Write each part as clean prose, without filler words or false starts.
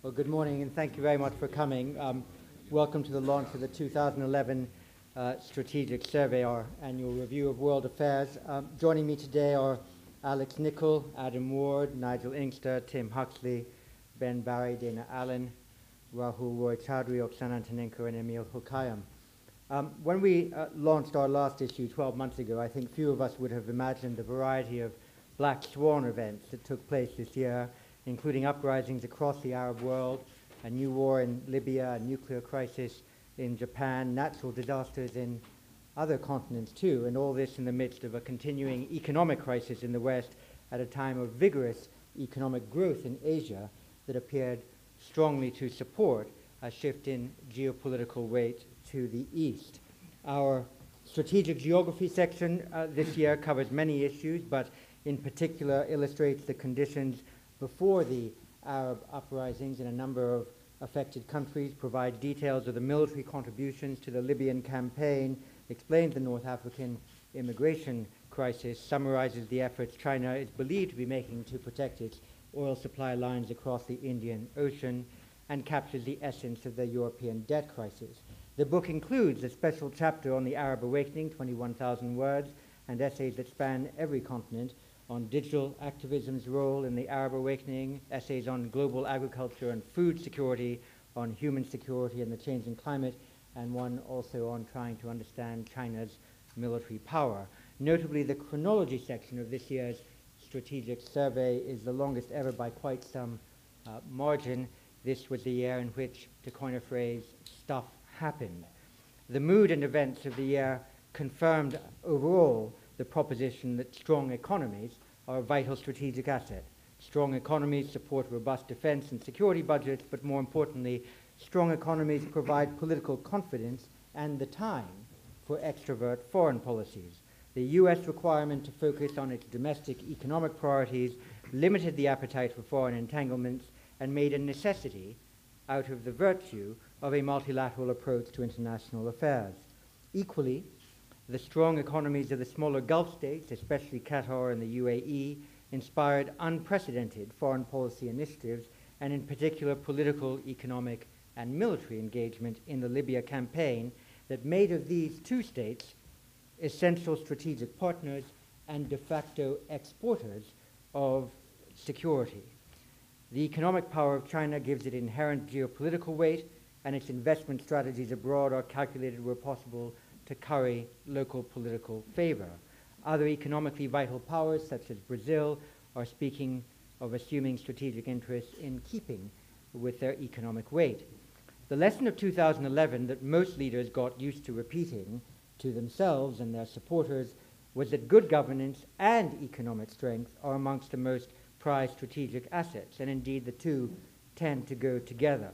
Well, good morning, and thank you very much for coming. Welcome to the launch of the 2011 Strategic Survey, our annual review of world affairs. Joining me today are Alex Nichol, Adam Ward, Nigel Inkster, Tim Huxley, Ben Barry, Dana Allen, Rahul Roy Chaudhry, Oksana Antonenko, and Emil Hukayam. When we launched our last issue 12 months ago, I think few of us would have imagined the variety of black swan events that took place this year, including uprisings across the Arab world, a new war in Libya, a nuclear crisis in Japan, natural disasters in other continents too, and all this in the midst of a continuing economic crisis in the West at a time of vigorous economic growth in Asia that appeared strongly to support a shift in geopolitical weight to the east. Our strategic geography section this year covers many issues, but in particular illustrates the conditions before the Arab uprisings in a number of affected countries, provides details of the military contributions to the Libyan campaign, explains the North African immigration crisis, summarizes the efforts China is believed to be making to protect its oil supply lines across the Indian Ocean, and captures the essence of the European debt crisis. The book includes a special chapter on the Arab awakening, 21,000 words, and essays that span every continent, on digital activism's role in the Arab awakening, essays on global agriculture and food security, on human security and the changing climate, and one also on trying to understand China's military power. Notably, the chronology section of this year's strategic survey is the longest ever by quite some margin. This was the year in which, to coin a phrase, stuff happened. The mood and events of the year confirmed overall the proposition that strong economies are a vital strategic asset. Strong economies support robust defense and security budgets, but more importantly, strong economies provide political confidence and the time for extrovert foreign policies. The US requirement to focus on its domestic economic priorities limited the appetite for foreign entanglements and made a necessity out of the virtue of a multilateral approach to international affairs. Equally, the strong economies of the smaller Gulf states, especially Qatar and the UAE, inspired unprecedented foreign policy initiatives, and in particular political, economic, and military engagement in the Libya campaign that made of these two states essential strategic partners and de facto exporters of security. The economic power of China gives it inherent geopolitical weight, and its investment strategies abroad are calculated where possible to curry local political favor. Other economically vital powers, such as Brazil, are speaking of assuming strategic interests in keeping with their economic weight. The lesson of 2011 that most leaders got used to repeating to themselves and their supporters was that good governance and economic strength are amongst the most prized strategic assets, and indeed the two tend to go together.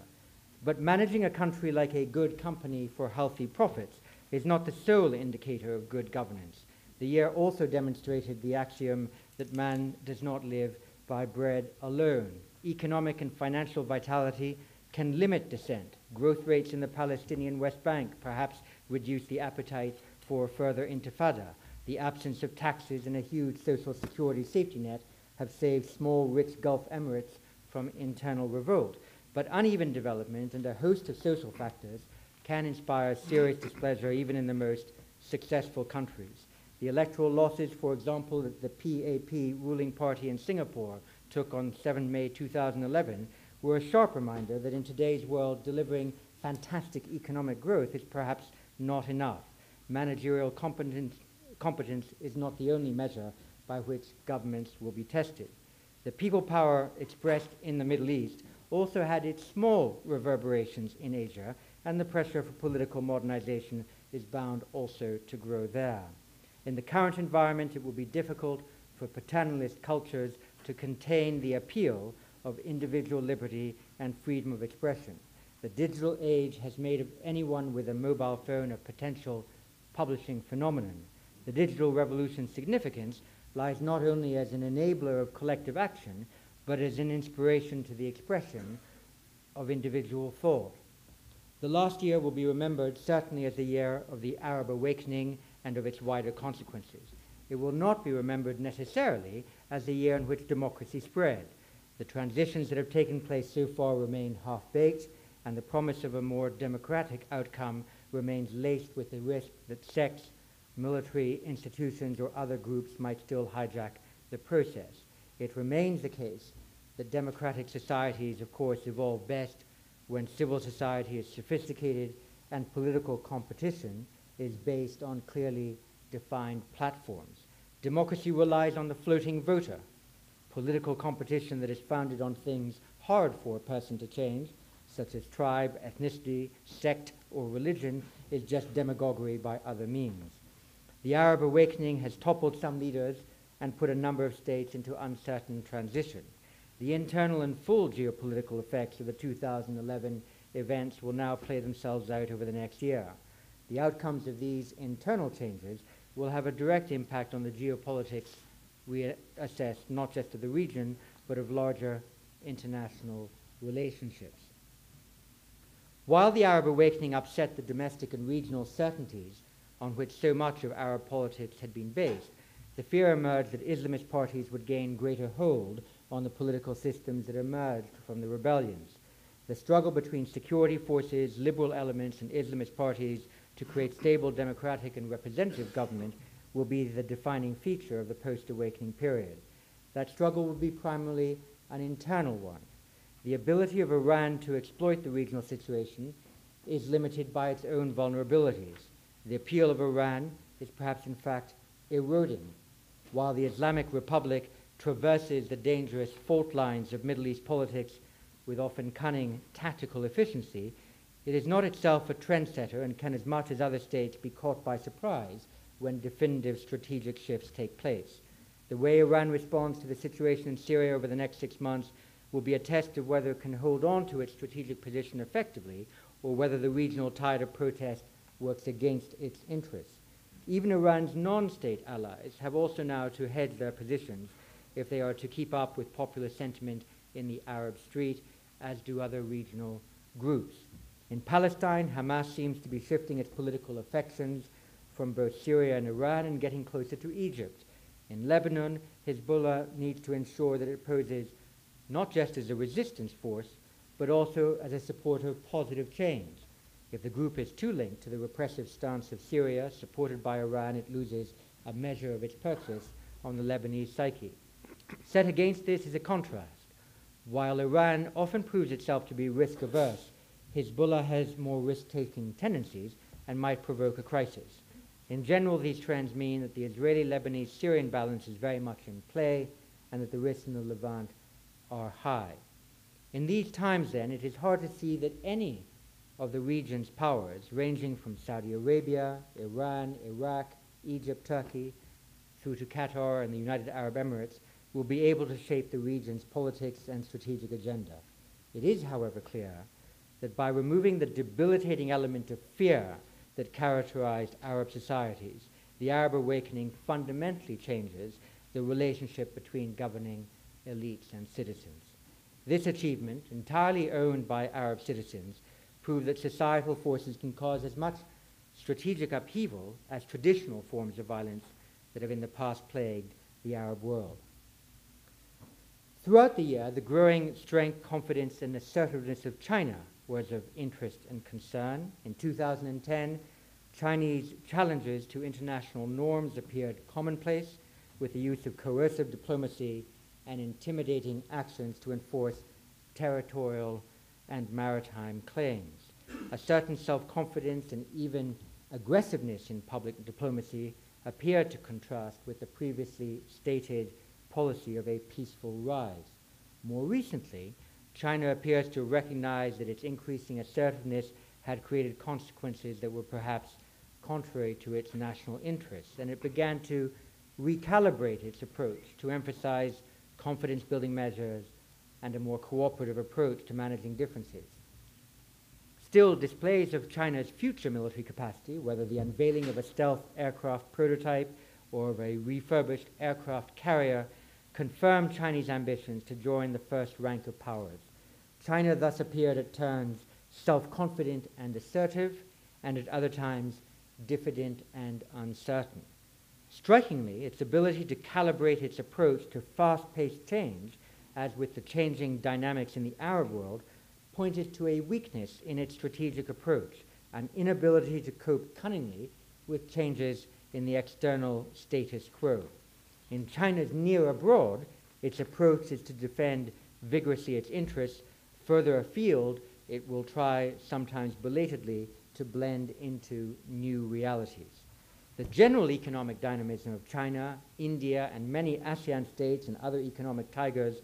But managing a country like a good company for healthy profits is not the sole indicator of good governance. The year also demonstrated the axiom that man does not live by bread alone. Economic and financial vitality can limit dissent. Growth rates in the Palestinian West Bank perhaps reduce the appetite for further intifada. The absence of taxes and a huge social security safety net have saved small, rich Gulf Emirates from internal revolt. But uneven development and a host of social factors can inspire serious displeasure even in the most successful countries. The electoral losses, for example, that the PAP ruling party in Singapore took on 7 May 2011 were a sharp reminder that in today's world, delivering fantastic economic growth is perhaps not enough. Managerial competence is not the only measure by which governments will be tested. The people power expressed in the Middle East also had its small reverberations in Asia, and the pressure for political modernization is bound also to grow there. In the current environment, it will be difficult for paternalist cultures to contain the appeal of individual liberty and freedom of expression. The digital age has made of anyone with a mobile phone a potential publishing phenomenon. The digital revolution's significance lies not only as an enabler of collective action, but as an inspiration to the expression of individual thought. The last year will be remembered certainly as the year of the Arab awakening and of its wider consequences. It will not be remembered necessarily as the year in which democracy spread. The transitions that have taken place so far remain half-baked, and the promise of a more democratic outcome remains laced with the risk that sects, military institutions, or other groups might still hijack the process. It remains the case that democratic societies, of course, evolve best when civil society is sophisticated and political competition is based on clearly defined platforms. Democracy relies on the floating voter. Political competition that is founded on things hard for a person to change, such as tribe, ethnicity, sect, or religion, is just demagoguery by other means. The Arab awakening has toppled some leaders and put a number of states into uncertain transition. The internal and full geopolitical effects of the 2011 events will now play themselves out over the next year. The outcomes of these internal changes will have a direct impact on the geopolitics we assess, not just of the region, but of larger international relationships. While the Arab awakening upset the domestic and regional certainties on which so much of Arab politics had been based, the fear emerged that Islamist parties would gain greater hold on the political systems that emerged from the rebellions. The struggle between security forces, liberal elements, and Islamist parties to create stable democratic and representative government will be the defining feature of the post-awakening period. That struggle will be primarily an internal one. The ability of Iran to exploit the regional situation is limited by its own vulnerabilities. The appeal of Iran is perhaps in fact eroding. While the Islamic Republic traverses the dangerous fault lines of Middle East politics with often cunning tactical efficiency, it is not itself a trendsetter and can, as much as other states, be caught by surprise when definitive strategic shifts take place. The way Iran responds to the situation in Syria over the next 6 months will be a test of whether it can hold on to its strategic position effectively or whether the regional tide of protest works against its interests. Even Iran's non-state allies have also now to hedge their positions if they are to keep up with popular sentiment in the Arab street, as do other regional groups. In Palestine, Hamas seems to be shifting its political affections from both Syria and Iran and getting closer to Egypt. In Lebanon, Hezbollah needs to ensure that it poses not just as a resistance force, but also as a supporter of positive change. If the group is too linked to the repressive stance of Syria, supported by Iran, it loses a measure of its purchase on the Lebanese psyche. Set against this is a contrast. While Iran often proves itself to be risk-averse, Hezbollah has more risk-taking tendencies and might provoke a crisis. In general, these trends mean that the Israeli-Lebanese-Syrian balance is very much in play and that the risks in the Levant are high. In these times, then, it is hard to see that any of the region's powers, ranging from Saudi Arabia, Iran, Iraq, Egypt, Turkey, through to Qatar and the United Arab Emirates, will be able to shape the region's politics and strategic agenda. It is, however, clear that by removing the debilitating element of fear that characterized Arab societies, the Arab awakening fundamentally changes the relationship between governing elites and citizens. This achievement, entirely owned by Arab citizens, proved that societal forces can cause as much strategic upheaval as traditional forms of violence that have in the past plagued the Arab world. Throughout the year, the growing strength, confidence, and assertiveness of China was of interest and concern. In 2010, Chinese challenges to international norms appeared commonplace, with the use of coercive diplomacy and intimidating actions to enforce territorial and maritime claims. A certain self-confidence and even aggressiveness in public diplomacy appeared to contrast with the previously stated policy of a peaceful rise. More recently, China appears to recognize that its increasing assertiveness had created consequences that were perhaps contrary to its national interests, and it began to recalibrate its approach to emphasize confidence-building measures and a more cooperative approach to managing differences. Still, displays of China's future military capacity, whether the unveiling of a stealth aircraft prototype or of a refurbished aircraft carrier, confirmed Chinese ambitions to join the first rank of powers. China thus appeared at turns self-confident and assertive, and at other times diffident and uncertain. Strikingly, its ability to calibrate its approach to fast-paced change as with the changing dynamics in the Arab world, pointed to a weakness in its strategic approach, an inability to cope cunningly with changes in the external status quo. In China's near abroad, its approach is to defend vigorously its interests. Further afield, it will try, sometimes belatedly, to blend into new realities. The general economic dynamism of China, India, and many ASEAN states and other economic tigers,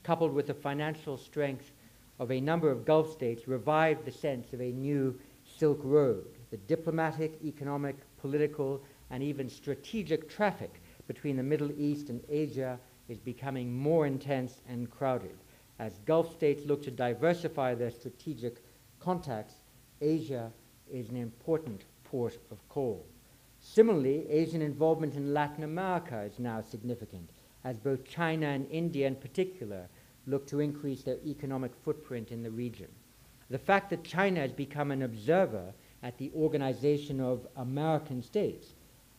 coupled with the financial strength of a number of Gulf states, revived the sense of a new Silk Road. The diplomatic, economic, political, and even strategic traffic between the Middle East and Asia is becoming more intense and crowded. As Gulf states look to diversify their strategic contacts, Asia is an important port of call. Similarly, Asian involvement in Latin America is now significant, as both China and India in particular look to increase their economic footprint in the region. The fact that China has become an observer at the Organization of American States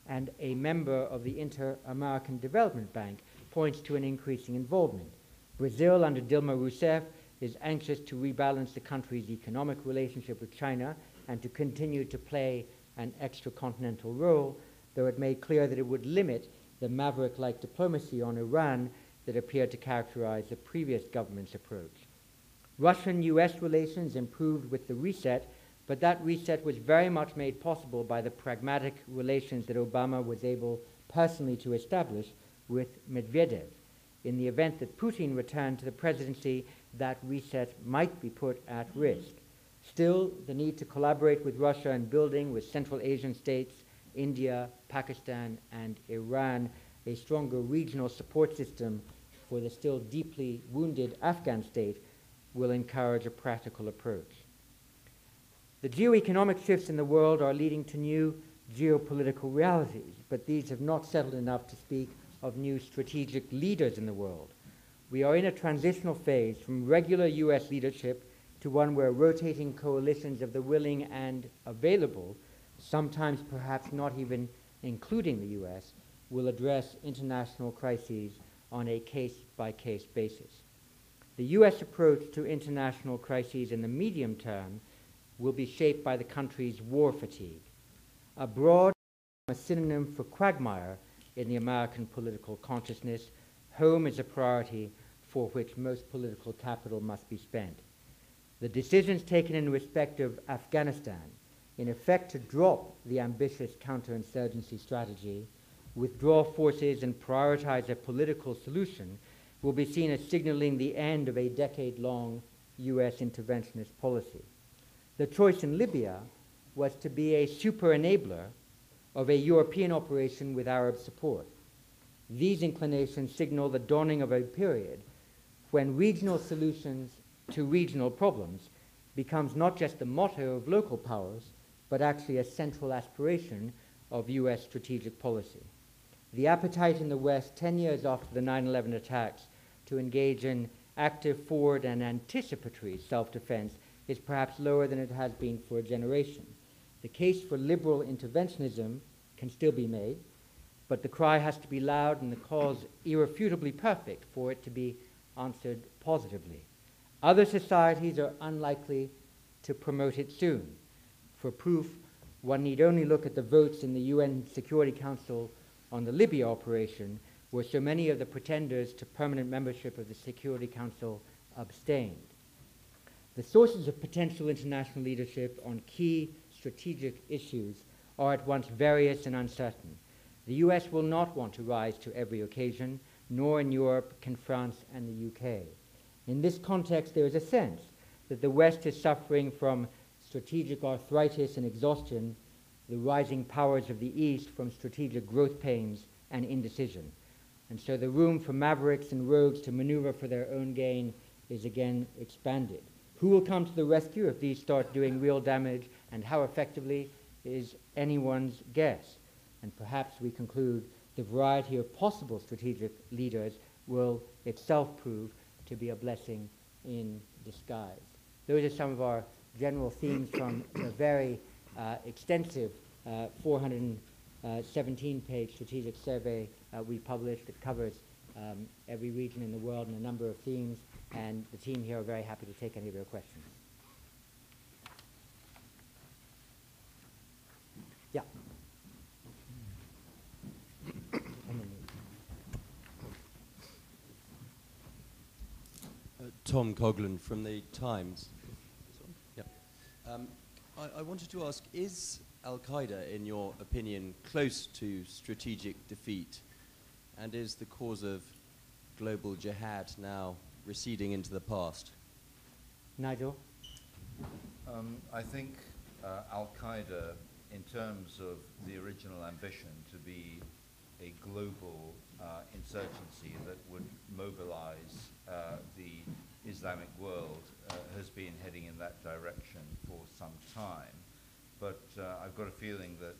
and a member of the Inter-American Development Bank points to an increasing involvement. Brazil, under Dilma Rousseff, is anxious to rebalance the country's economic relationship with China and to continue to play an extracontinental role, though it made clear that it would limit the maverick-like diplomacy on Iran that appeared to characterize the previous government's approach. Russian-US relations improved with the reset, but that reset was very much made possible by the pragmatic relations that Obama was able personally to establish with Medvedev. In the event that Putin returned to the presidency, that reset might be put at risk. Still, the need to collaborate with Russia in building with Central Asian states, India, Pakistan, and Iran, a stronger regional support system for the still deeply wounded Afghan state will encourage a practical approach. The geoeconomic shifts in the world are leading to new geopolitical realities, but these have not settled enough to speak of new strategic leaders in the world. We are in a transitional phase from regular US leadership to one where rotating coalitions of the willing and available, sometimes perhaps not even including the US, will address international crises on a case-by-case basis. The US approach to international crises in the medium term will be shaped by the country's war fatigue. Abroad, a synonym for quagmire in the American political consciousness, home is a priority for which most political capital must be spent. The decisions taken in respect of Afghanistan, in effect to drop the ambitious counterinsurgency strategy, withdraw forces and prioritize a political solution, will be seen as signaling the end of a decade-long US interventionist policy. The choice in Libya was to be a super-enabler of a European operation with Arab support. These inclinations signal the dawning of a period when regional solutions to regional problems becomes not just the motto of local powers, but actually a central aspiration of US strategic policy. The appetite in the West 10 years after the 9/11 attacks to engage in active forward and anticipatory self-defense is perhaps lower than it has been for a generation. The case for liberal interventionism can still be made, but the cry has to be loud and the cause irrefutably perfect for it to be answered positively. Other societies are unlikely to promote it soon. For proof, one need only look at the votes in the UN Security Council on the Libya operation, where so many of the pretenders to permanent membership of the Security Council abstained. The sources of potential international leadership on key strategic issues are at once various and uncertain. The US will not want to rise to every occasion, nor in Europe can France and the UK. In this context, there is a sense that the West is suffering from strategic arthritis and exhaustion, the rising powers of the East from strategic growth pains and indecision. And so the room for mavericks and rogues to maneuver for their own gain is again expanded. Who will come to the rescue if these start doing real damage, and how effectively is anyone's guess? And perhaps we conclude the variety of possible strategic leaders will itself prove to be a blessing in disguise. Those are some of our general themes from the very extensive 417-page strategic survey we published that covers every region in the world and a number of themes, and the team here are very happy to take any of your questions. Yeah. Tom Coughlin from the Times. Yep. I wanted to ask, is Al-Qaeda, in your opinion, close to strategic defeat? And is the cause of global jihad now receding into the past? Nigel? I think Al-Qaeda, in terms of the original ambition to be a global insurgency that would mobilize the Islamic world, has been heading in that direction for some time. But I've got a feeling that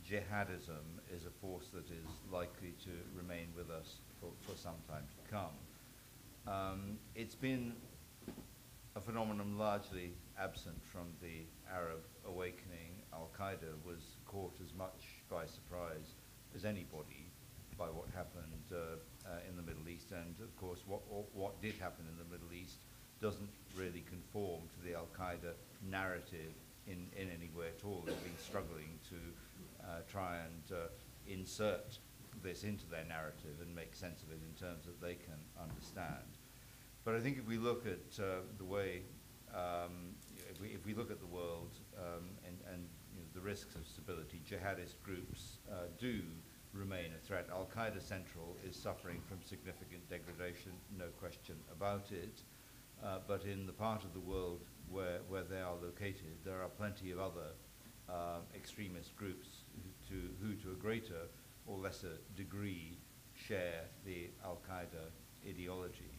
jihadism is a force that is likely to remain with us for some time to come. It's been a phenomenon largely absent from the Arab awakening. Al-Qaeda was caught as much by surprise as anybody by what happened in the Middle East, and of course what did happen in the Middle East doesn't really conform to the Al-Qaeda narrative in any way at all. They've been struggling to try and insert this into their narrative and make sense of it in terms that they can understand. But I think if we look at the way, if we look at the world and you know, the risks of stability, jihadist groups do remain a threat. Al-Qaeda Central is suffering from significant degradation, no question about it. But in the part of the world where they are located, there are plenty of other extremist groups who to a greater or lesser degree share the Al-Qaeda ideology.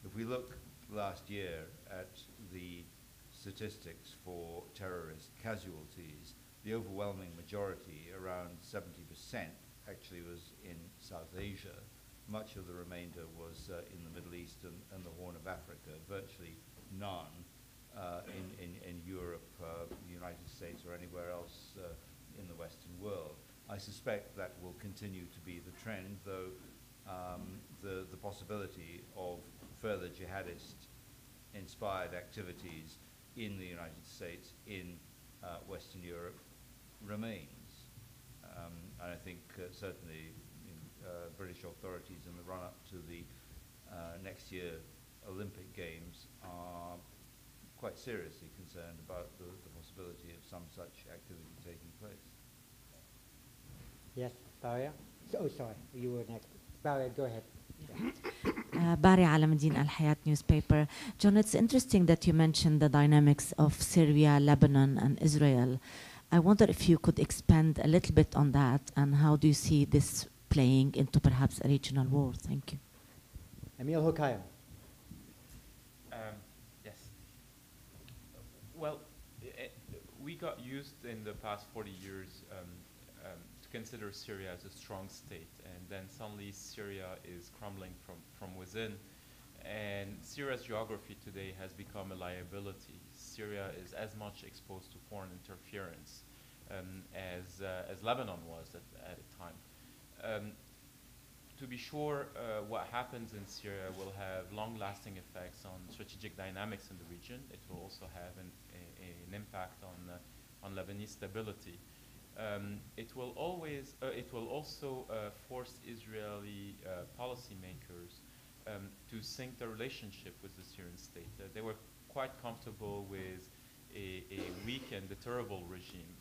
If we look last year at the statistics for terrorist casualties, the overwhelming majority, around 70%, actually was in South Asia. Much of the remainder was in the Middle East and the Horn of Africa, virtually none in Europe, the United States, or anywhere else in the Western world. I suspect that will continue to be the trend, though the possibility of further jihadist-inspired activities in the United States, in Western Europe, remains. And I think certainly British authorities in the run-up to the next year Olympic Games are quite seriously concerned about the possibility of some such activity taking place. Yes, Baria? Oh, sorry, you were next. Baria, go ahead. Bari Alameddin Al Hayat newspaper. John, it's interesting that you mentioned the dynamics of Syria, Lebanon, and Israel. I wonder if you could expand a little bit on that, and how do you see this playing into perhaps a regional war? Thank you. Emil Hokayo. Yes. Well, we got used in the past 40 years to consider Syria as a strong state, and then suddenly Syria is crumbling from within, and Syria's geography today has become a liability. Syria is as much exposed to foreign interference as Lebanon was at a time. To be sure, what happens in Syria will have long-lasting effects on strategic dynamics in the region. It will also have an impact on Lebanese stability. It will also force Israeli policymakers to sync their relationship with the Syrian state. They were quite comfortable with a weak and deterrable regime.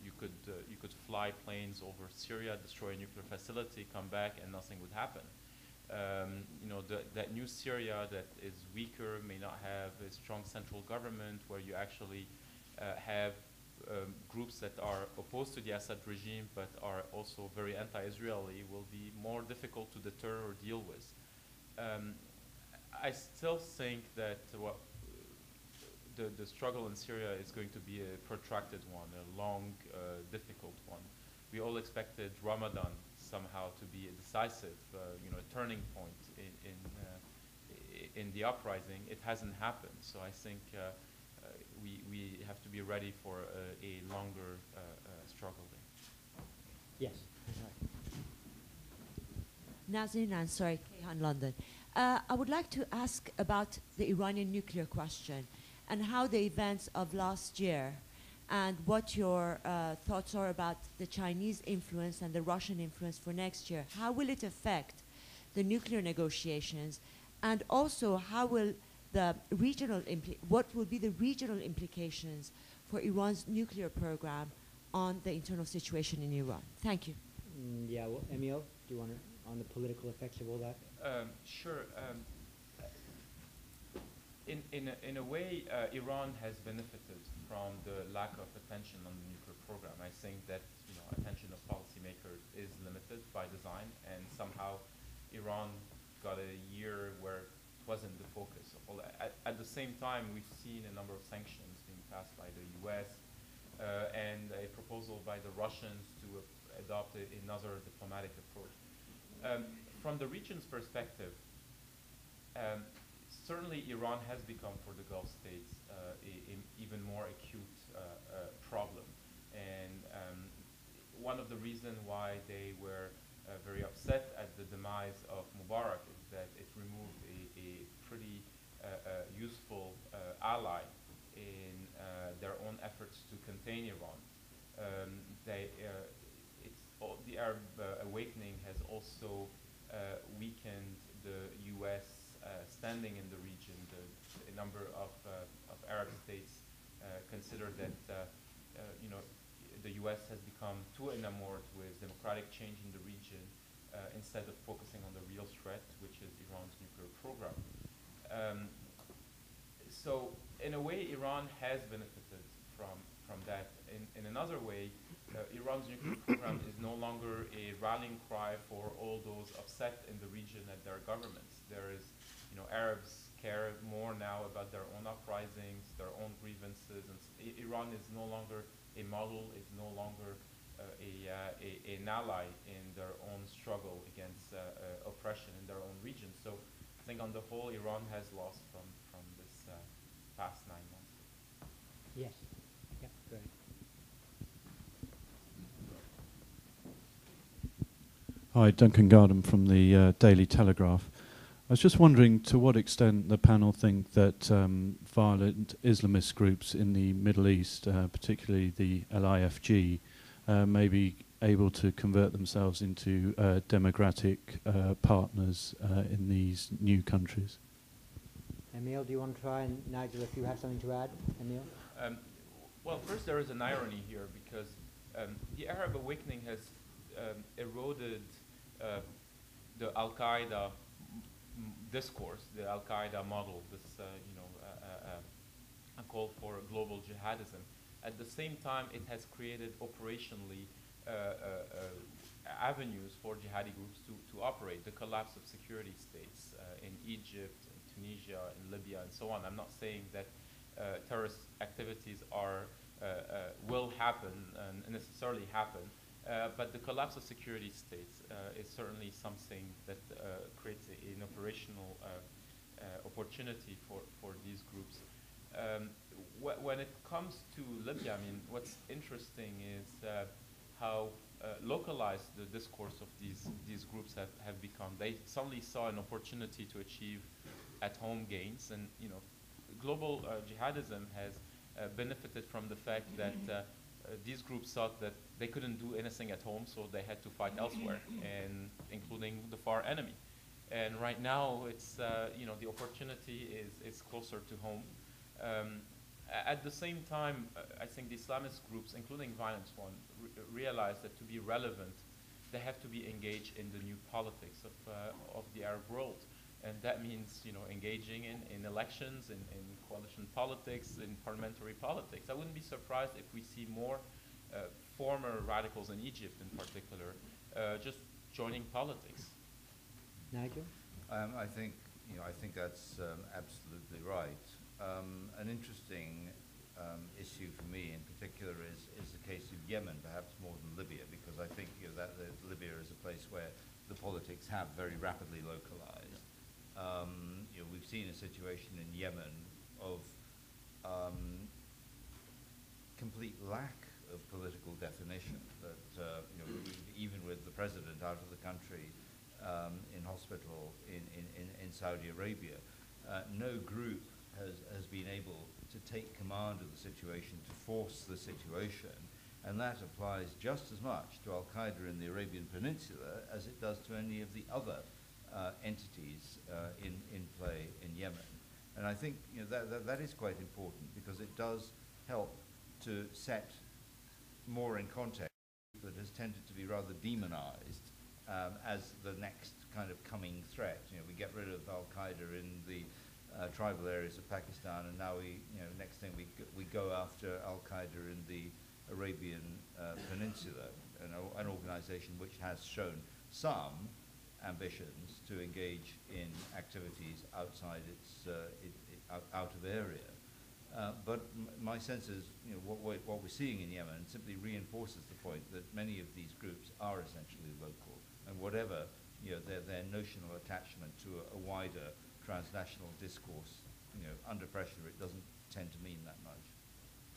You could fly planes over Syria, destroy a nuclear facility, come back, and nothing would happen. You know, that new Syria that is weaker may not have a strong central government, where you actually have groups that are opposed to the Assad regime but are also very anti-Israeli, will be more difficult to deter or deal with. I still think that the struggle in Syria is going to be a protracted one, a long, difficult one. We all expected Ramadan somehow to be a decisive, turning point in the uprising. It hasn't happened, so I think we have to be ready for a longer struggle there. Yes. Nazrin Ansari, Kayhan, London. I would like to ask about the Iranian nuclear question and how the events of last year and what your thoughts are about the Chinese influence and the Russian influence for next year. How will it affect the nuclear negotiations? And also, how will the regional what will be the regional implications for Iran's nuclear program on the internal situation in Iran? Thank you. Yeah, well, Emil, do you want to, on the political effects of all that? Sure. In a way, Iran has benefited from the lack of attention on the nuclear program. I think that attention of policymakers is limited by design, and somehow Iran got a year where it wasn't the focus of all that. At the same time, we've seen a number of sanctions being passed by the U.S. And a proposal by the Russians to adopt another diplomatic approach. From the region's perspective, certainly Iran has become, for the Gulf states, an even more acute problem. And one of the reasons why they were very upset at the demise of Mubarak is that it removed a pretty useful ally in their own efforts to contain Iran. The Arab awakening has also weakened the U.S. Standing in the region. A number of Arab states consider that the U.S. has become too enamored with democratic change in the region instead of focusing on the real threat, which is Iran's nuclear program. So in a way, Iran has benefited from that. In another way, Iran's nuclear program is no longer a rallying cry for all those upset in the region at their governments. There is, Arabs care more now about their own uprisings, their own grievances, and Iran is no longer a model, is no longer an ally in their own struggle against oppression in their own region. So I think on the whole, Iran has lost from this past 9 months. Yes. Yeah, go ahead. Hi, Duncan Garden from the Daily Telegraph. I was just wondering to what extent the panel think that violent Islamist groups in the Middle East, particularly the LIFG, may be able to convert themselves into democratic partners in these new countries. Emil, do you want to try? And Nigel, if you have something to add, Emil? Well, first there is an irony here because the Arab awakening has eroded the Al-Qaeda discourse, the Al-Qaeda model, this a call for global jihadism. At the same time, it has created operationally avenues for jihadi groups to operate. The collapse of security states in Egypt, in Tunisia, in Libya, and so on. I'm not saying that terrorist activities will happen and necessarily happen. But the collapse of security states is certainly something that creates an operational opportunity for these groups. When it comes to Libya, I mean, what's interesting is how localized the discourse of these groups have become. They suddenly saw an opportunity to achieve at-home gains, and global jihadism has benefited from the fact that these groups thought that they couldn't do anything at home, so they had to fight elsewhere, and including the far enemy. And right now, it's the opportunity is closer to home. At the same time, I think the Islamist groups, including violent ones, realize that to be relevant, they have to be engaged in the new politics of the Arab world. And that means, engaging in elections, in coalition politics, in parliamentary politics. I wouldn't be surprised if we see more former radicals in Egypt, in particular, just joining politics. Nigel? I think that's absolutely right. An interesting issue for me, in particular, is the case of Yemen, perhaps more than Libya, because I think that Libya is a place where the politics have very rapidly localized. We've seen a situation in Yemen of complete lack of political definition. That even with the president out of the country, in hospital in Saudi Arabia. No group has been able to take command of the situation, to force the situation, and that applies just as much to Al-Qaeda in the Arabian Peninsula as it does to any of the other entities in play in Yemen. And I think that is quite important, because it does help to set more in context that has tended to be rather demonized as the next kind of coming threat. We get rid of Al-Qaeda in the tribal areas of Pakistan, and now next thing we go after Al-Qaeda in the Arabian Peninsula, an organization which has shown some ambitions to engage in activities outside its out of area. But my sense is, what we're seeing in Yemen simply reinforces the point that many of these groups are essentially local, and whatever their notional attachment to a wider transnational discourse, under pressure, it doesn't tend to mean that much.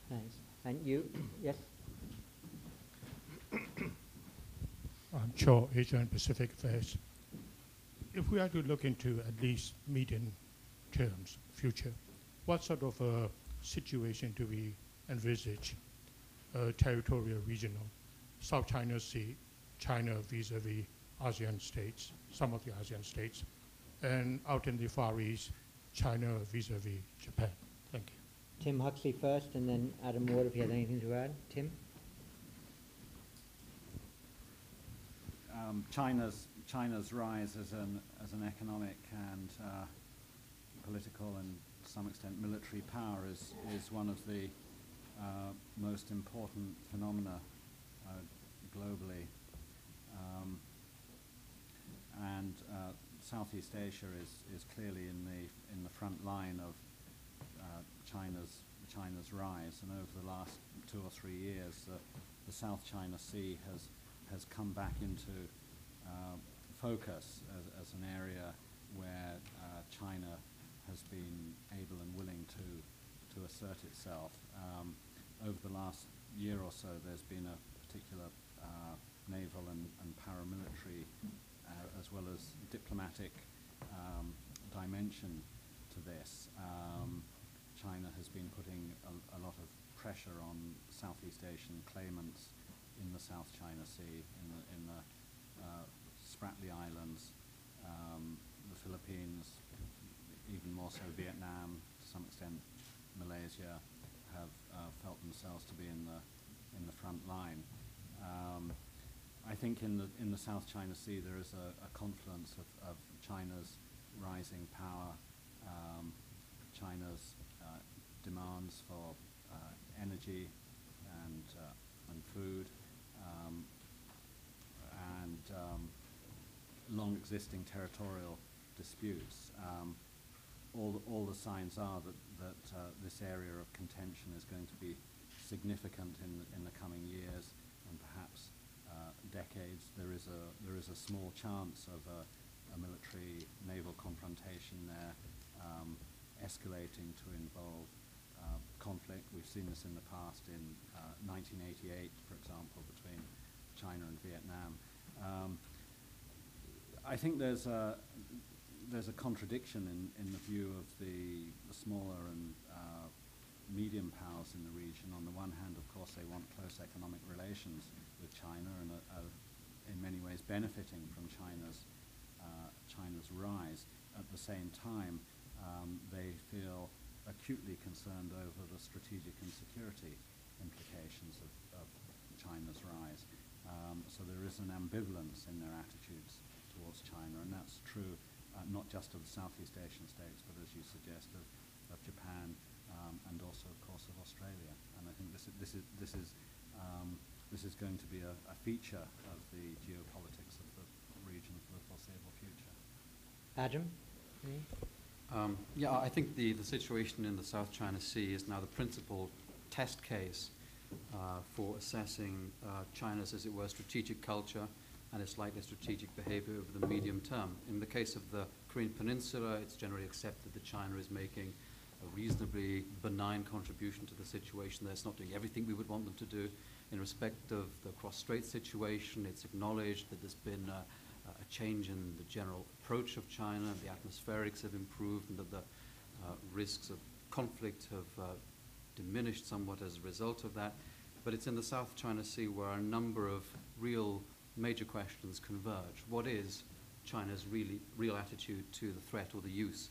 Thanks. And you, yes? I'm Cho, Asia and Pacific Affairs. If we are to look into at least medium terms, future, what sort of a situation do we envisage, territorial, regional, South China Sea, China vis-a-vis ASEAN states, some of the ASEAN states, and out in the Far East, China vis-a-vis Japan? Thank you. Tim Huxley first, and then Adam Ward, if you had anything to add. Tim? China's rise as an economic and political and to some extent military power is one of the most important phenomena globally, and Southeast Asia is clearly in the front line of China's rise. And over the last 2 or 3 years, the South China Sea has come back into focus as an area where China has been able and willing to assert itself. Over the last year or so, there's been a particular naval and paramilitary as well as diplomatic dimension to this. China has been putting a lot of pressure on Southeast Asian claimants in the South China Sea, in the Spratly Islands, the Philippines, even more so Vietnam, to some extent Malaysia, have felt themselves to be in the front line. I think in the South China Sea there is a confluence of China's rising power, China's demands for energy and food, and long existing territorial disputes. All the signs are that this area of contention is going to be significant in the coming years and perhaps decades. There is a small chance of a military naval confrontation there, escalating to involve conflict. We've seen this in the past in 1988, for example, between China and Vietnam. I think there's a contradiction in the view of the smaller and medium powers in the region. On the one hand, of course, they want close economic relations with China and are in many ways benefiting from China's rise. At the same time, they feel acutely concerned over the strategic and security implications of China's rise. So there is an ambivalence in their attitudes towards China, and that's true not just of the Southeast Asian states, but as you suggest, of Japan, and also, of course, of Australia. And I think this is going to be a feature of the geopolitics of the region for the foreseeable future. Adam? Yeah, I think the situation in the South China Sea is now the principal test case for assessing China's, as it were, strategic culture and its likely strategic behavior over the medium term. In the case of the Korean Peninsula, it's generally accepted that China is making a reasonably benign contribution to the situation there. It's not doing everything we would want them to do. In respect of the cross-strait situation, it's acknowledged that there's been a change in the general approach of China, the atmospherics have improved, and that the risks of conflict have diminished somewhat as a result of that. But it's in the South China Sea where a number of real major questions converge. What is China's real attitude to the threat or the use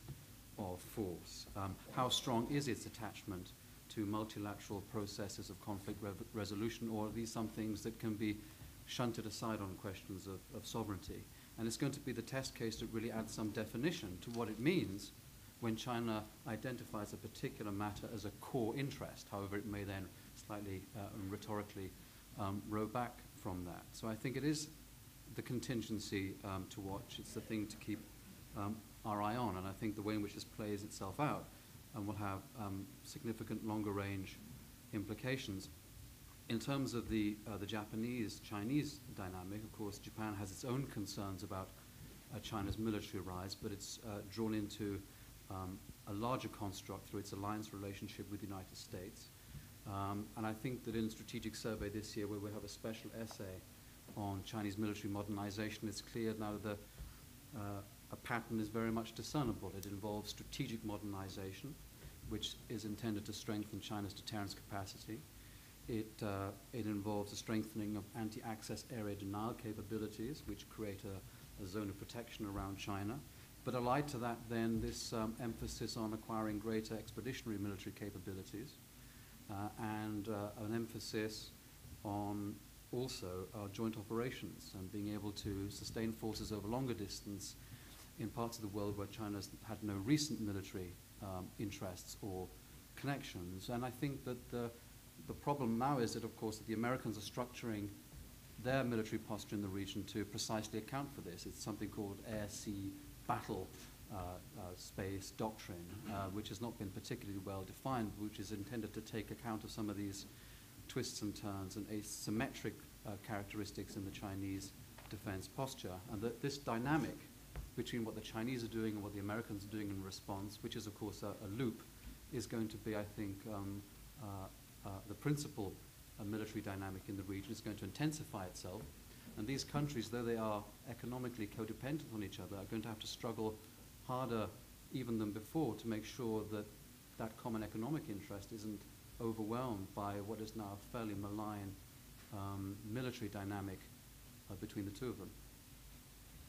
of force? How strong is its attachment to multilateral processes of conflict resolution, or are these some things that can be shunted aside on questions of sovereignty? And it's going to be the test case that really adds some definition to what it means when China identifies a particular matter as a core interest, however it may then slightly rhetorically row back from that. So I think it is the contingency to watch. It's the thing to keep our eye on, and I think the way in which this plays itself out will have significant longer-range implications. In terms of the Japanese-Chinese dynamic, of course, Japan has its own concerns about China's military rise, but it's drawn into a larger construct through its alliance relationship with the United States. And I think that in the strategic survey this year, where we have a special essay on Chinese military modernization, it's clear now that a pattern is very much discernible. It involves strategic modernization, which is intended to strengthen China's deterrence capacity. It involves a strengthening of anti-access area denial capabilities, which create a zone of protection around China. But allied to that, then, this emphasis on acquiring greater expeditionary military capabilities and an emphasis on also joint operations and being able to sustain forces over longer distance in parts of the world where China's had no recent military interests or connections. And I think that the problem now is that, of course, that the Americans are structuring their military posture in the region to precisely account for this. It's something called air-sea battle space doctrine, which has not been particularly well defined, which is intended to take account of some of these twists and turns and asymmetric characteristics in the Chinese defense posture. And that this dynamic between what the Chinese are doing and what the Americans are doing in response, which is, of course, a loop, is going to be, I think, the principal military dynamic in the region. Is going to intensify itself. And these countries, though they are economically codependent on each other, are going to have to struggle harder even than before to make sure that that common economic interest isn't overwhelmed by what is now a fairly malign military dynamic between the two of them.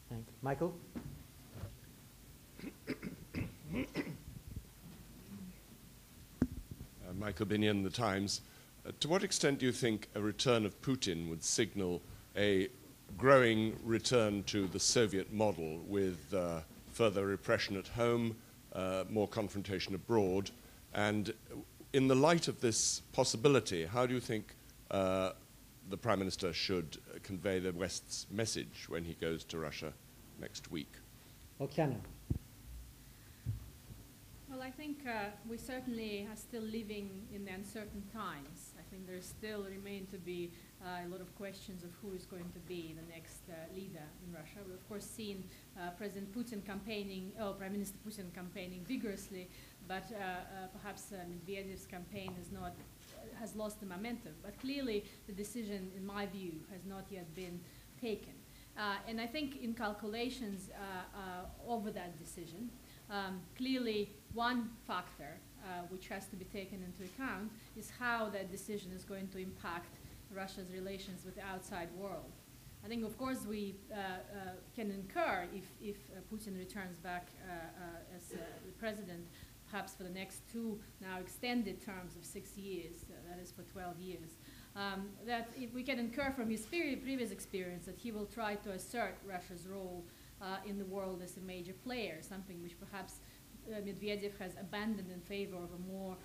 Thanks. Michael? Michael Binion, The Times. To what extent do you think a return of Putin would signal a growing return to the Soviet model with further repression at home, more confrontation abroad? And in the light of this possibility, how do you think the Prime Minister should convey the West's message when he goes to Russia next week? Oksana? Well, I think we certainly are still living in the uncertain times. I think there still remain to be a lot of questions of who is going to be the next leader in Russia. We've, of course, seen President Putin campaigning, Prime Minister Putin campaigning vigorously, but perhaps Medvedev's campaign has lost the momentum. But clearly, the decision, in my view, has not yet been taken. And I think in calculations over that decision, clearly one factor which has to be taken into account is how that decision is going to impact Russia's relations with the outside world. I think, of course, we can incur if Putin returns back as the president, perhaps for the next two now extended terms of 6 years, that is for 12 years, that if we can infer from his previous experience that he will try to assert Russia's role in the world as a major player, something which perhaps Medvedev has abandoned in favor of a more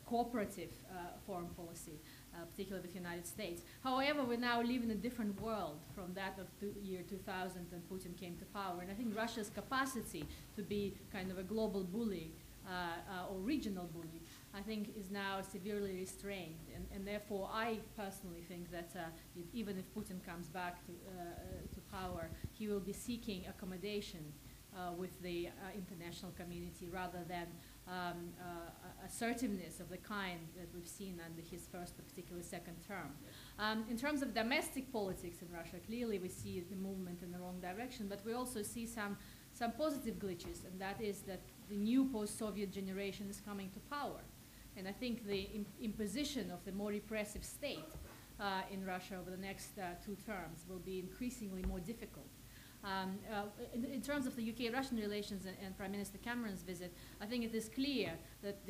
cooperative foreign policy, particularly with the United States. However, we now live in a different world from that of the year 2000 when Putin came to power. And I think Russia's capacity to be kind of a global bully or regional bully, I think, is now severely restrained. And therefore, I personally think that even if Putin comes back to power, he will be seeking accommodation with the international community rather than assertiveness of the kind that we've seen under his first, but particularly second term. In terms of domestic politics in Russia, clearly we see the movement in the wrong direction, but we also see some positive glitches, and that is that the new post-Soviet generation is coming to power. And I think the imposition of the more repressive state in Russia over the next 2 terms will be increasingly more difficult. In terms of the UK-Russian relations and Prime Minister Cameron's visit, I think it is clear that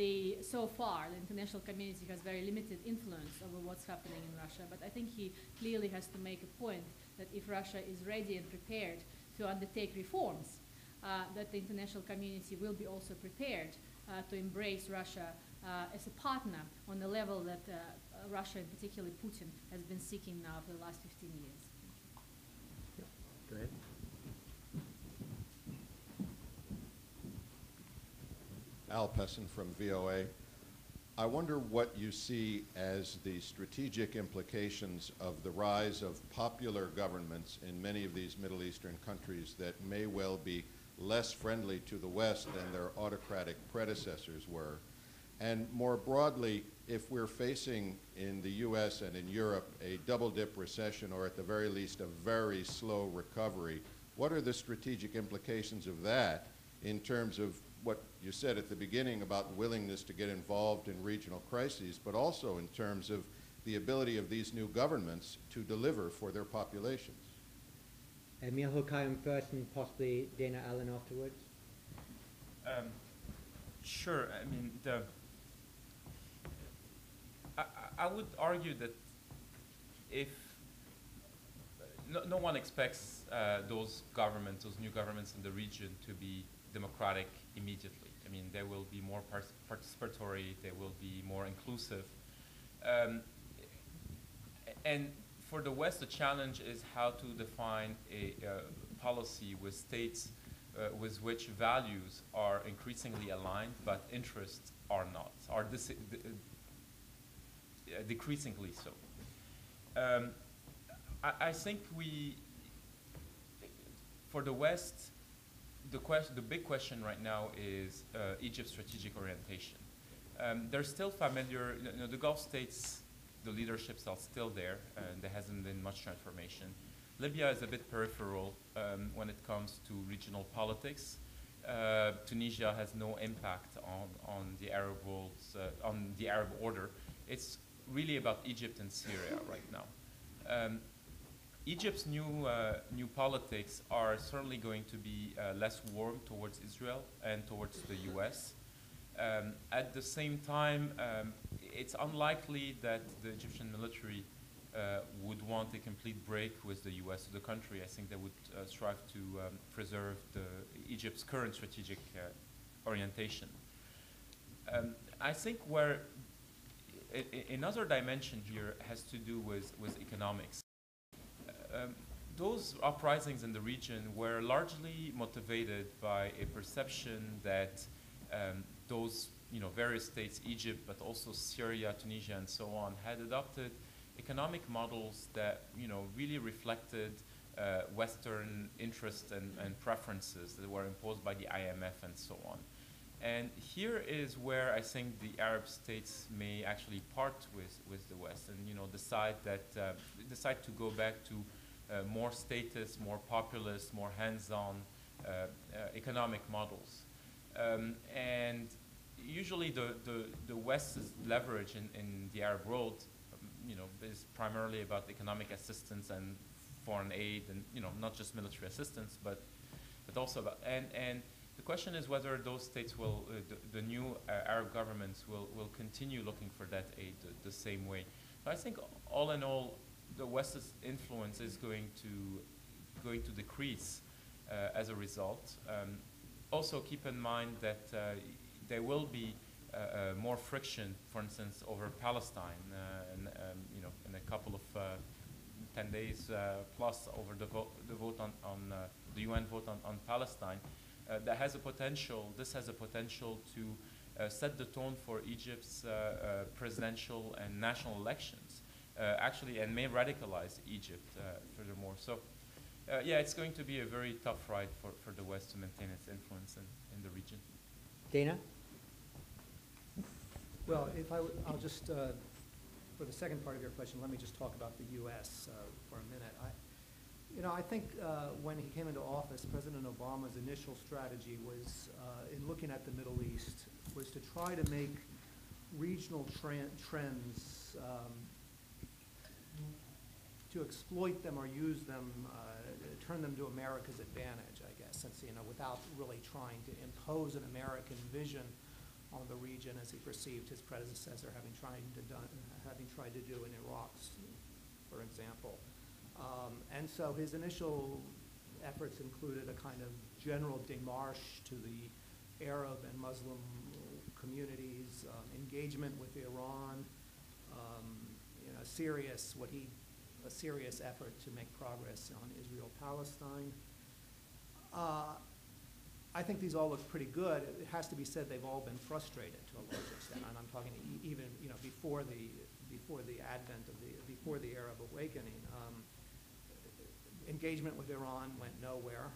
so far the international community has very limited influence over what's happening in Russia. But I think he clearly has to make a point that if Russia is ready and prepared to undertake reforms, that the international community will be also prepared to embrace Russia as a partner on the level that Russia, and particularly Putin, has been seeking now for the last 15 years. Go ahead. Al Pessin from VOA. I wonder what you see as the strategic implications of the rise of popular governments in many of these Middle Eastern countries that may well be less friendly to the West than their autocratic predecessors were. And more broadly, if we're facing in the US and in Europe a double-dip recession, or at the very least a very slow recovery, what are the strategic implications of that in terms of what you said at the beginning about willingness to get involved in regional crises, but also in terms of the ability of these new governments to deliver for their populations? Emil Hokayem first and possibly Dana Allen afterwards. Sure. I mean, I would argue that if no one expects those new governments in the region to be democratic immediately. I mean, they will be more participatory, they will be more inclusive. And for the West, the challenge is how to define a policy with states with which values are increasingly aligned, but interests are not, are decreasingly so. I think for the West, the big question right now is Egypt's strategic orientation. They're still familiar, the Gulf states, the leaderships are still there, and there hasn't been much transformation. Libya is a bit peripheral when it comes to regional politics. Tunisia has no impact on the Arab world, on the Arab order. It's really about Egypt and Syria right now. Egypt's new politics are certainly going to be less warm towards Israel and towards the US. At the same time, it's unlikely that the Egyptian military would want a complete break with the US or the country. I think they would strive to preserve Egypt's current strategic orientation. I think where another dimension here has to do with economics. Those uprisings in the region were largely motivated by a perception that those various states, Egypt, but also Syria, Tunisia, and so on, had adopted economic models that really reflected Western interests and preferences that were imposed by the IMF and so on. And here is where I think the Arab states may actually part with the West and decide to go back to more statist, more populist, more hands-on economic models. And usually the West's leverage in the Arab world is primarily about economic assistance and foreign aid, and not just military assistance, but also about and the question is whether those states will, the new Arab governments will continue looking for that aid the same way. So I think all in all, the West's influence is going to decrease as a result. Also keep in mind that there will be more friction, for instance, over Palestine, in a couple of 10 days plus over the vote on the UN vote on Palestine. This has a potential to set the tone for Egypt's presidential and national elections, actually, and may radicalize Egypt furthermore. So, yeah, it's going to be a very tough ride for the West to maintain its influence in the region. Dana? Well, I'll just, for the second part of your question, let me just talk about the U.S. For a minute. I think when he came into office, President Obama's initial strategy was, in looking at the Middle East, was to try to make regional trends, to exploit them or use them, turn them to America's advantage, I guess, since, without really trying to impose an American vision on the region as he perceived his predecessor having tried to do in Iraq, for example. And so his initial efforts included a kind of general démarche to the Arab and Muslim communities, engagement with Iran, a serious effort to make progress on Israel-Palestine. I think these all look pretty good. It has to be said they've all been frustrated to a large extent, and I'm talking even before the Arab awakening. Engagement with Iran went nowhere.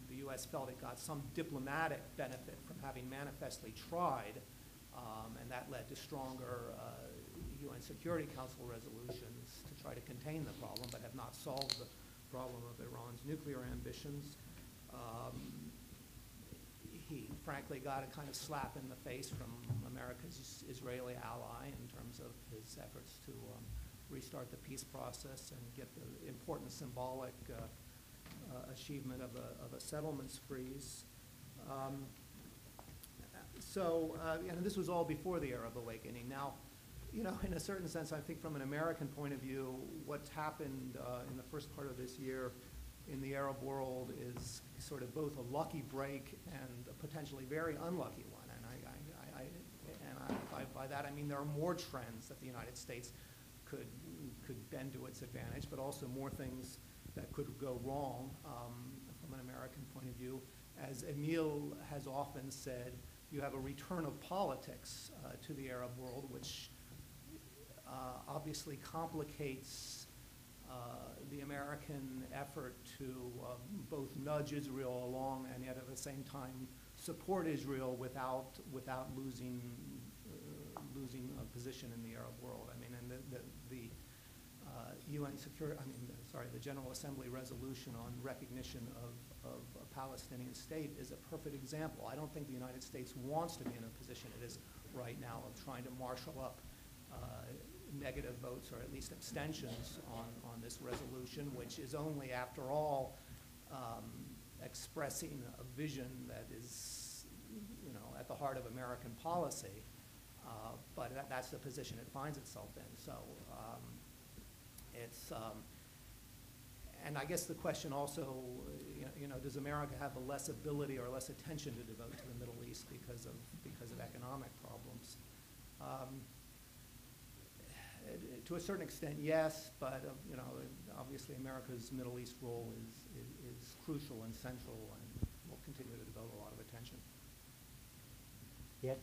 The U.S. felt it got some diplomatic benefit from having manifestly tried, and that led to stronger UN Security Council resolutions to try to contain the problem, but have not solved the problem of Iran's nuclear ambitions. He frankly got a kind of slap in the face from America's Israeli ally in terms of his efforts to restart the peace process and get the important symbolic achievement of a settlements freeze. And this was all before the Arab awakening. Now, in a certain sense, I think from an American point of view, what's happened in the first part of this year in the Arab world is sort of both a lucky break and a potentially very unlucky one. And by that I mean there are more trends that the United States could bend to its advantage, but also more things that could go wrong from an American point of view. As Emil has often said, you have a return of politics to the Arab world, which obviously complicates the American effort to both nudge Israel along and yet at the same time support Israel without losing a position in the Arab world. And the General Assembly resolution on recognition of a Palestinian state is a perfect example. I don't think the United States wants to be in a position it is right now of trying to marshal up negative votes or at least abstentions on this resolution, which is only, after all, expressing a vision that is, at the heart of American policy. But that's the position it finds itself in. So and I guess the question also, does America have a less ability or less attention to devote to the Middle East because of economic problems? To a certain extent, yes, but obviously America's Middle East role is crucial and central, and will continue to devote a lot of attention. Yes,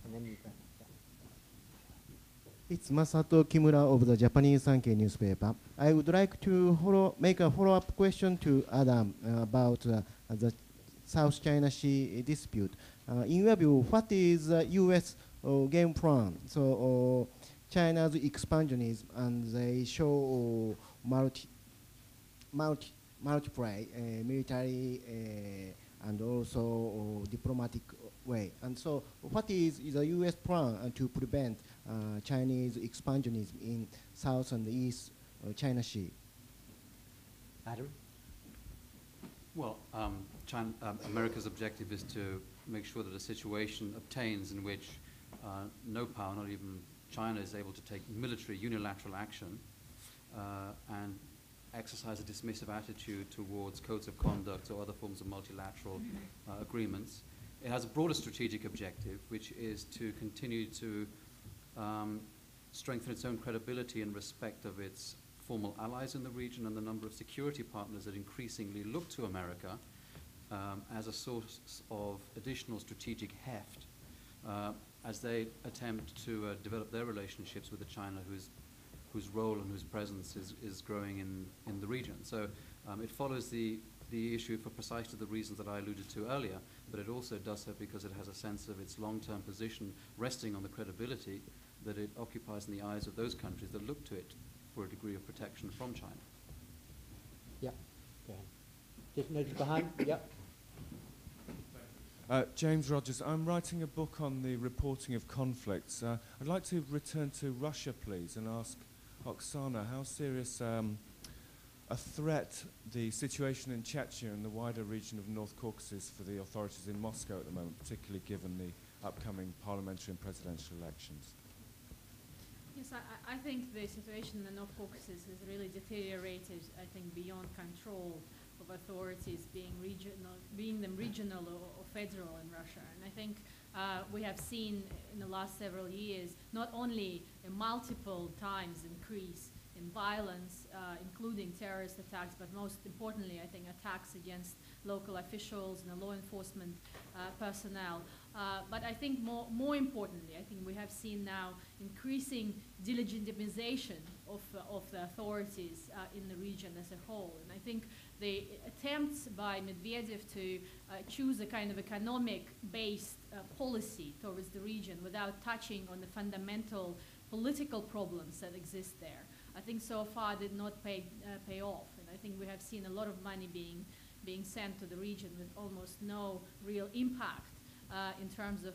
and then you can. It's Masato Kimura of the Japanese Sankei newspaper. I would like to make a follow-up question to Adam about the South China Sea dispute. In your view, what is the U.S. game plan? So China's expansionism, and they show multiply military and also diplomatic way. And so what is the U.S. plan to prevent Chinese expansionism in South and East China Sea? Adam? Well, America's objective is to make sure that a situation obtains in which no power, not even China, is able to take military unilateral action and exercise a dismissive attitude towards codes of conduct or other forms of multilateral agreements. It has a broader strategic objective, which is to continue to strengthen its own credibility in respect of its formal allies in the region and the number of security partners that increasingly look to America as a source of additional strategic heft as they attempt to develop their relationships with a China who is whose role and whose presence is growing in the region. So it follows the issue for precisely the reasons that I alluded to earlier, but it also does so because it has a sense of its long-term position resting on the credibility that it occupies in the eyes of those countries that look to it for a degree of protection from China. Yeah, go ahead. Just notice behind, yep. James Rogers. I'm writing a book on the reporting of conflicts. I'd like to return to Russia, please, and ask Oksana how serious a threat the situation in Chechnya and the wider region of North Caucasus for the authorities in Moscow at the moment, particularly given the upcoming parliamentary and presidential elections. Yes, I think the situation in the North Caucasus has really deteriorated, I think, beyond control of authorities being them regional or federal in Russia. And I think we have seen in the last several years not only a multiple times increase in violence, including terrorist attacks, but most importantly, I think, attacks against local officials and the law enforcement personnel. But I think more importantly, I think we have seen now increasing delegitimization of the authorities in the region as a whole. And I think the attempts by Medvedev to choose a kind of economic-based policy towards the region without touching on the fundamental political problems that exist there, I think so far did not pay off. And I think we have seen a lot of money being sent to the region with almost no real impact in terms of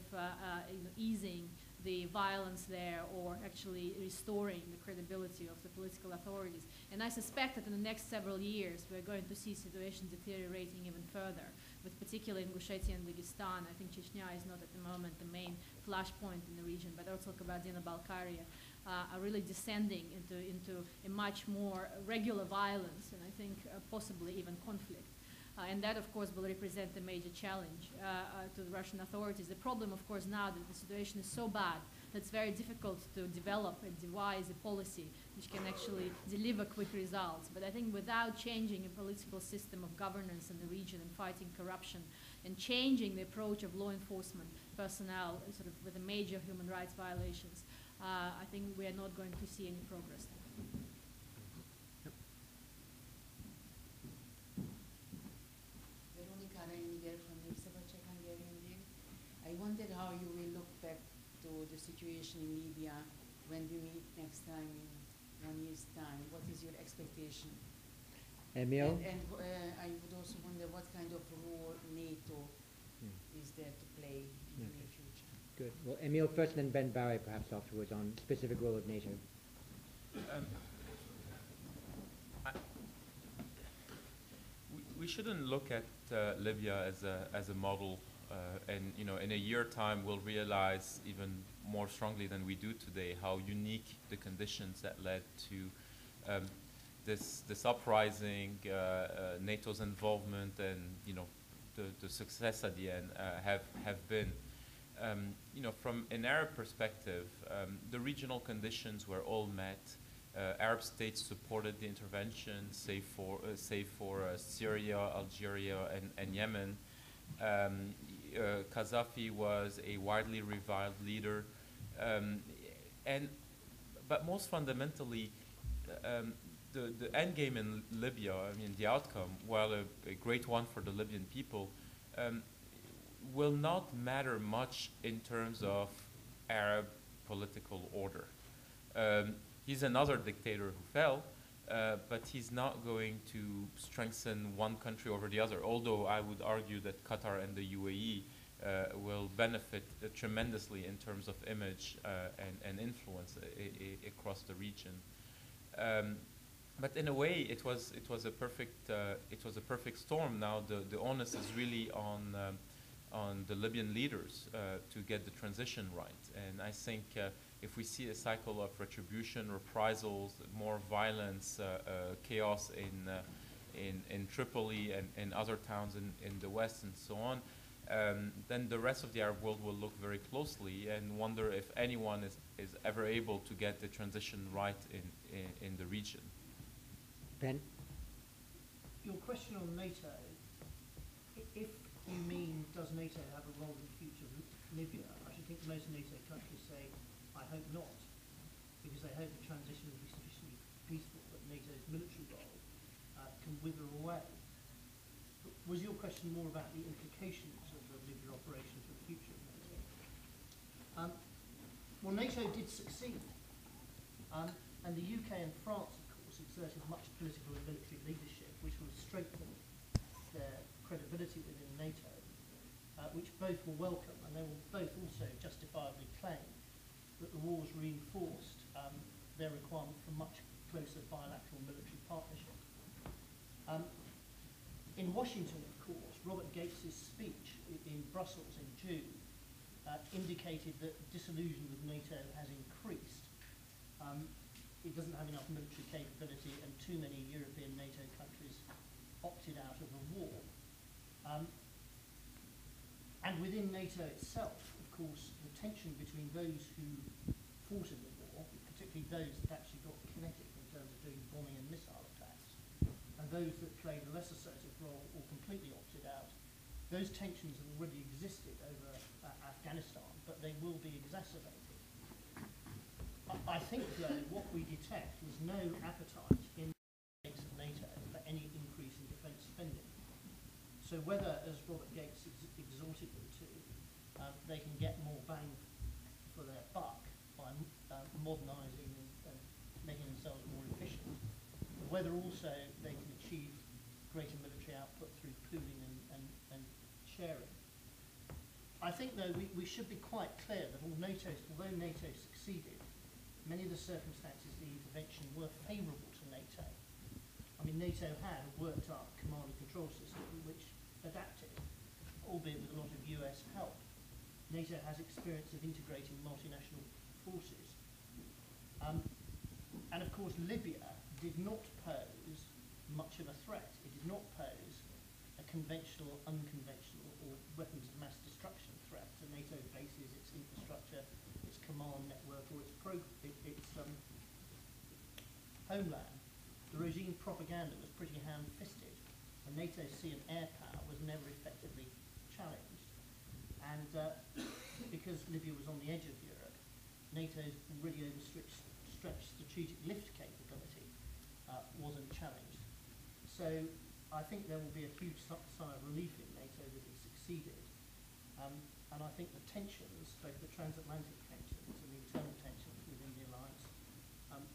easing the violence there or actually restoring the credibility of the political authorities. And I suspect that in the next several years we're going to see situation deteriorating even further, with particularly Ingushetia and Dagestan. I think Chechnya is not at the moment the main flashpoint in the region, but also Kabardino-Balkaria are really descending into a much more regular violence, and I think possibly even conflict. And that, of course, will represent a major challenge to the Russian authorities. The problem, of course, now that the situation is so bad that it's very difficult to develop and devise a policy which can actually deliver quick results. But I think without changing a political system of governance in the region and fighting corruption and changing the approach of law enforcement personnel sort of with the major human rights violations, I think we are not going to see any progress there. I wondered how you will look back to the situation in Libya when we meet next time in 1 year's time. What is your expectation? Emil? And I would also wonder what kind of role NATO is there to play in the near future. Good. Well, Emil first, and then Ben Barry perhaps afterwards on specific role of NATO. We shouldn't look at Libya as a model. And in a year time, we'll realize even more strongly than we do today how unique the conditions that led to this uprising, NATO's involvement, and the success at the end have been. From an Arab perspective, the regional conditions were all met. Arab states supported the intervention, save for Syria, Algeria, and Yemen. Gaddafi was a widely reviled leader, but most fundamentally, the end game in Libya, I mean, the outcome, while a great one for the Libyan people, will not matter much in terms of Arab political order. He's another dictator who fell, but he's not going to strengthen one country over the other, although I would argue that Qatar and the UAE will benefit tremendously in terms of image and influence across the region. But in a way, it was a perfect storm. Now the onus is really on the Libyan leaders to get the transition right. And I think if we see a cycle of retribution, reprisals, more violence, chaos in Tripoli and other towns in the West and so on, then the rest of the Arab world will look very closely and wonder if anyone is ever able to get the transition right in the region. Ben? Your question on NATO, if you mean does NATO have a role in the future of Libya, I should think most NATO countries say, I hope not, because they hope the transition will be sufficiently peaceful, that NATO's military role can wither away. But was your question more about the implications of the Libya operation for the future of NATO? Well, NATO did succeed. And the UK and France, of course, exerted much political and military leadership, which will strengthen their credibility within NATO, which both will welcome, and they will both also justifiably claim that the wars reinforced their requirement for much closer bilateral military partnership. In Washington, of course, Robert Gates's speech in Brussels in June indicated that disillusion with NATO has increased. It doesn't have enough military capability, and too many European NATO countries opted out of the war. And within NATO itself, of course, the tension between those who fought in the war, particularly those that actually got kinetic in terms of doing bombing and missile attacks, and those that played a less assertive role or completely opted out, those tensions have already existed over Afghanistan, but they will be exacerbated. I think, though, what we detect was no appetite in the case of NATO for any increase in defence spending. So whether, as Robert Gates exhorted them to, they can get more bang for their buck by modernising and making themselves more efficient, whether also they can achieve greater military output through pooling and sharing. I think, though, we should be quite clear that although NATO succeeded, many of the circumstances of the intervention were favourable to NATO. I mean, NATO had a worked up command and control system which adapted, albeit with a lot of US help. NATO has experience of integrating multinational forces. And of course, Libya did not pose much of a threat. It did not pose a conventional, unconventional, or weapons of mass destruction threat to NATO bases, its infrastructure, its command network, or its homeland. The regime propaganda was pretty ham-fisted, and NATO's sea and air power was never effectively challenged. And because Libya was on the edge of Europe, NATO's already overstretched strategic lift capability wasn't challenged. So I think there will be a huge sigh of relief in NATO that it succeeded. And I think the tensions, both the transatlantic tensions and the internal tensions within the alliance,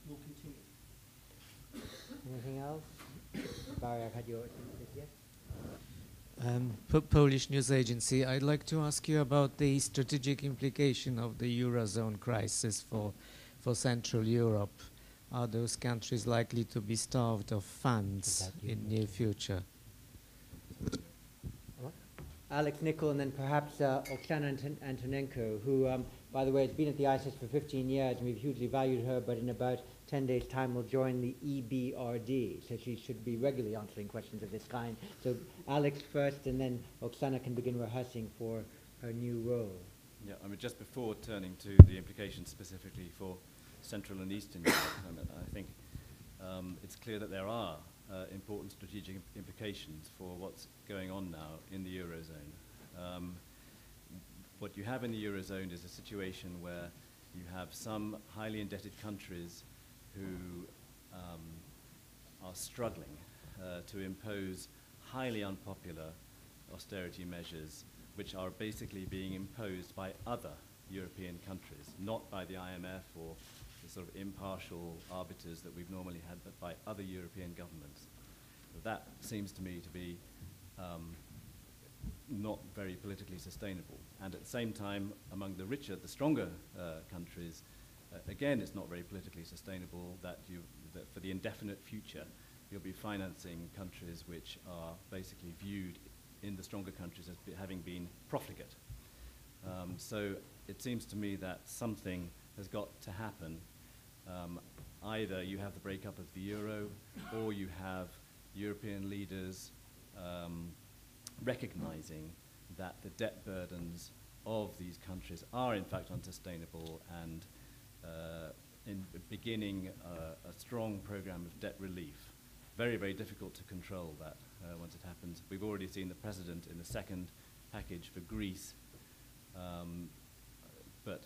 will continue. Anything else? Barry, I've had your yes. Polish news agency. I'd like to ask you about the strategic implication of the Eurozone crisis for Central Europe. Are those countries likely to be starved of funds in near future? Alex Nichol, and then perhaps Oksana Antonenko, who, by the way, has been at the IISS for 15 years, and we've hugely valued her, but in about 10 days' time will join the EBRD, so she should be regularly answering questions of this kind. So Alex first, and then Oksana can begin rehearsing for her new role. Yeah, I mean, just before turning to the implications specifically for Central and Eastern Europe, I think it's clear that there are important strategic implications for what's going on now in the Eurozone. What you have in the Eurozone is a situation where you have some highly indebted countries who are struggling to impose highly unpopular austerity measures, which are basically being imposed by other European countries, not by the IMF or the sort of impartial arbiters that we've normally had, but by other European governments. That seems to me to be not very politically sustainable. And at the same time, among the richer, the stronger countries, again, it's not very politically sustainable that for the indefinite future, you'll be financing countries which are basically viewed in the stronger countries as having been profligate. So it seems to me that something has got to happen. Either you have the breakup of the euro, or you have European leaders recognizing that the debt burdens of these countries are in fact unsustainable, and in beginning a strong program of debt relief. Very, very difficult to control that once it happens. We've already seen the precedent in the second package for Greece, but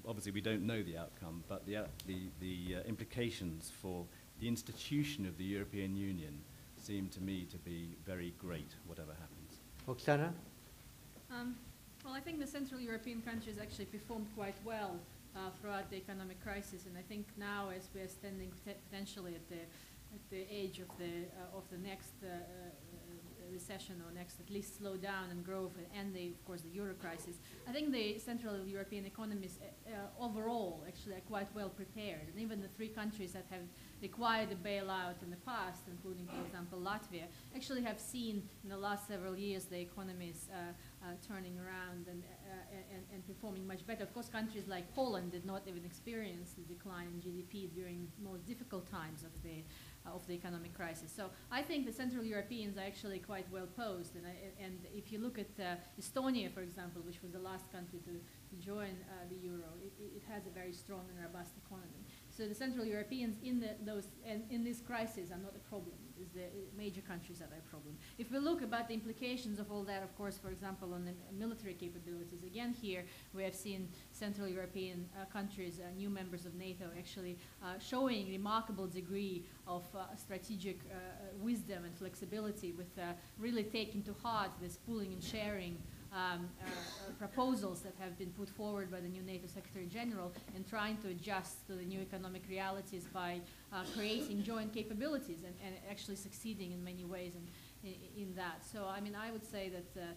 obviously we don't know the outcome, but the implications for the institution of the European Union seem to me to be very great, whatever happens. Oksana? Well, I think the Central European countries actually performed quite well throughout the economic crisis, and I think now, as we are standing potentially at the edge of the next recession, or next at least slowdown and growth, and of course the euro crisis, I think the Central European economies overall actually are quite well prepared, and even the three countries that have required a bailout in the past, including, for example, Latvia, actually have seen in the last several years the economies turning around and performing much better. Of course, countries like Poland did not even experience the decline in GDP during most difficult times of the economic crisis. So I think the Central Europeans are actually quite well posed. And if you look at Estonia, for example, which was the last country to join the euro, it has a very strong and robust economy. So the Central Europeans in this crisis are not a problem. It's the major countries that are a problem. If we look about the implications of all that, of course, for example, on the military capabilities, again here we have seen Central European countries, new members of NATO, actually showing remarkable degree of strategic wisdom and flexibility, with really taking to heart this pooling and sharing proposals that have been put forward by the new NATO Secretary General, and trying to adjust to the new economic realities by creating joint capabilities and actually succeeding in many ways in that. So I mean, I would say that the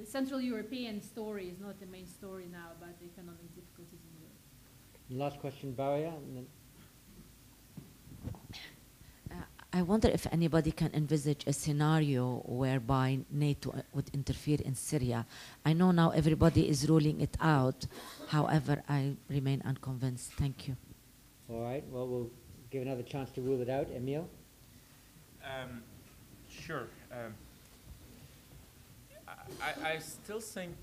Central European story is not the main story now about the economic difficulties in Europe. Last question, Baria. And then I wonder if anybody can envisage a scenario whereby NATO would interfere in Syria. I know now everybody is ruling it out. However, I remain unconvinced. Thank you. All right. Well, we'll give another chance to rule it out. Emil? Sure. I still think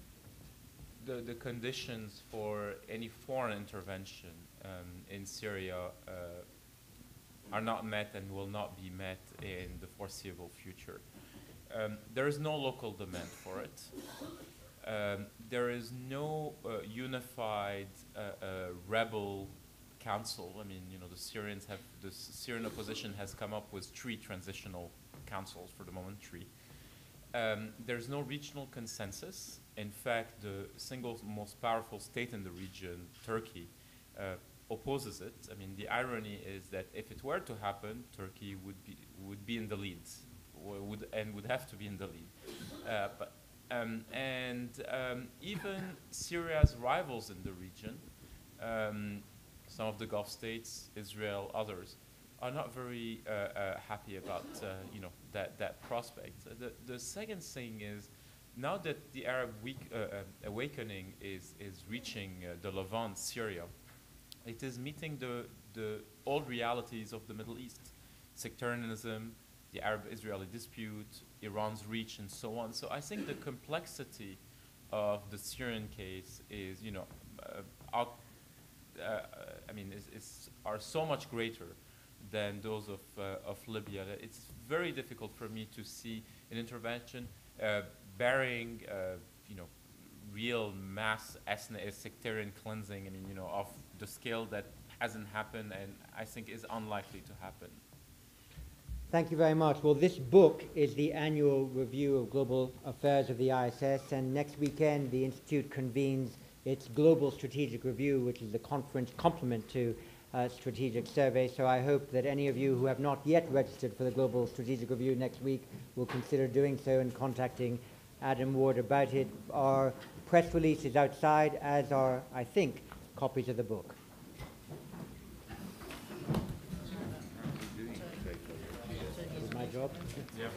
the conditions for any foreign intervention in Syria are not met and will not be met in the foreseeable future. There is no local demand for it. There is no unified rebel council. I mean, you know, the Syrian opposition has come up with 3 transitional councils for the moment, 3. There's no regional consensus. In fact, the single most powerful state in the region, Turkey, opposes it. I mean, the irony is that if it were to happen, Turkey would be in the lead, would have to be in the lead. Even Syria's rivals in the region, some of the Gulf states, Israel, others, are not very happy about that prospect. The second thing is, now that the Arab awakening is reaching the Levant, Syria, it is meeting the old realities of the Middle East: sectarianism, the Arab-Israeli dispute, Iran's reach, and so on. So I think the complexity of the Syrian case is, are so much greater than those of Libya that it's very difficult for me to see an intervention bearing, real mass ethnic sectarian cleansing. I mean, of the scale that hasn't happened, and I think is unlikely to happen. Thank you very much. Well, this book is the annual review of global affairs of the IISS, and next weekend the Institute convenes its Global Strategic Review, which is the conference complement to Strategic Survey. So I hope that any of you who have not yet registered for the Global Strategic Review next week will consider doing so and contacting Adam Ward about it. Our press release is outside, as are, I think, copies of the book. That was my job. Yeah.